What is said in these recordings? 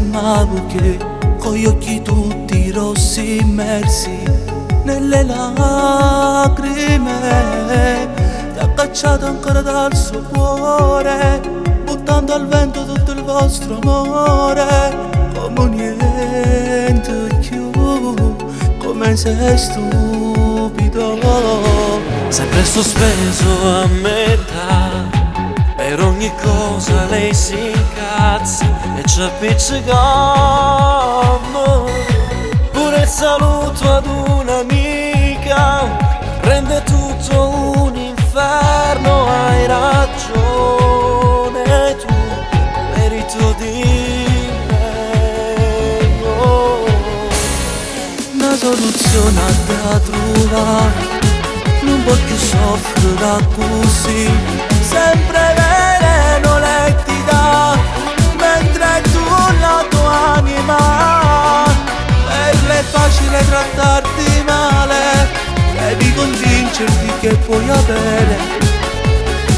ma perché con gli occhi tutti rossi immersi nelle lacrime, ti ha cacciato ancora dal suo cuore, buttando al vento tutto il vostro amore, come niente più, come sei stupido, sempre sospeso a metà. Per ogni cosa lei si incazza e ci appiccichiamo. Pure il saluto ad un'amica rende tutto un inferno. Hai ragione tu, merito di meglio. Una soluzione da trovare, non può più soffrire così, sempre veleno lei ti dà, mentre tu la tua anima, per lei è facile trattarti male, devi convincerti che puoi avere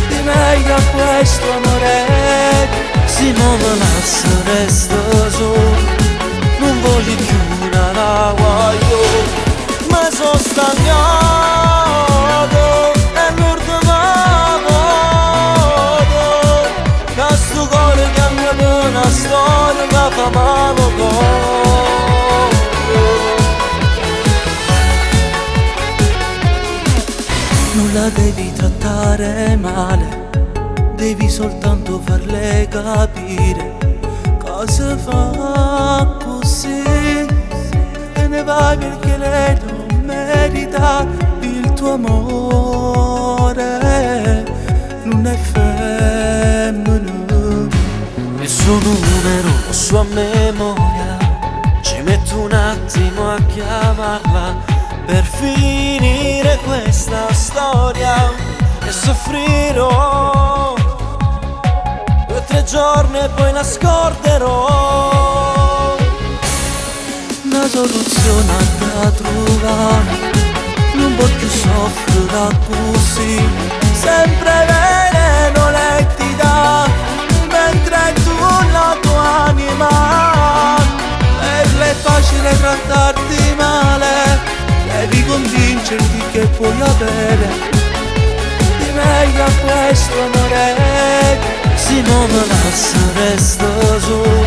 di meglio a questo amore. Se non me lascio resto solo, non voglio più una l'acqua io, ma sono stagnato e l'ultima volta che sto cuore cambia per una storia che fa male Non la devi trattare male, devi soltanto farle capire cosa fa così. Te ne vai perché lei non merita il tuo amore, non è femmina. Il suo numero o sua memoria, ci metto un attimo a chiamarla per finire questa storia e soffrirò 2 o 3 giorni e poi la scorderò. Una soluzione da trovare, non può più soffrire così, sempre veleno lei ti dà, mentre tu la tua anima, per lei è facile trattarti male, devi convincerti che puoi avere di meglio a questo amore. Se non me lascio resto solo,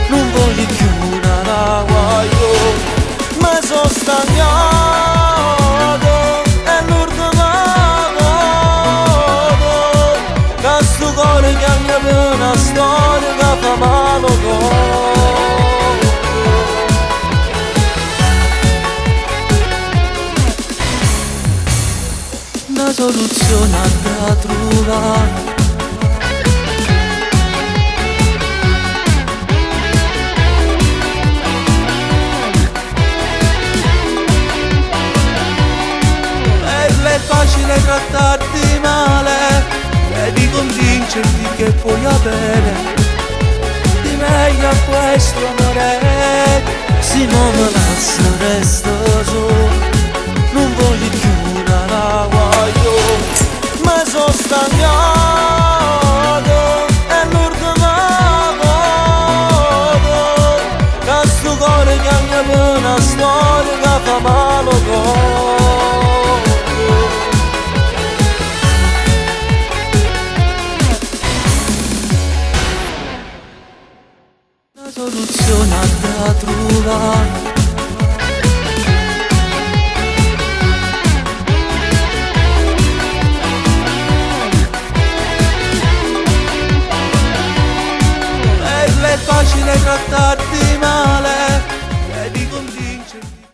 non voglio più una l'acqua io, ma sono stagnato e l'ultima volta che sto cuore cambia per una storia che fa male Una soluzione da trovare, per lei è facile trattarti male, devi convincerti che puoi avere di meglio a questo amore. Se non me lascio resto solo, non voglio più una l'acqua io, ma sono stagnato e l'ultima volta che sto cuore cambia per una storia che fa male Una soluzione da trovare,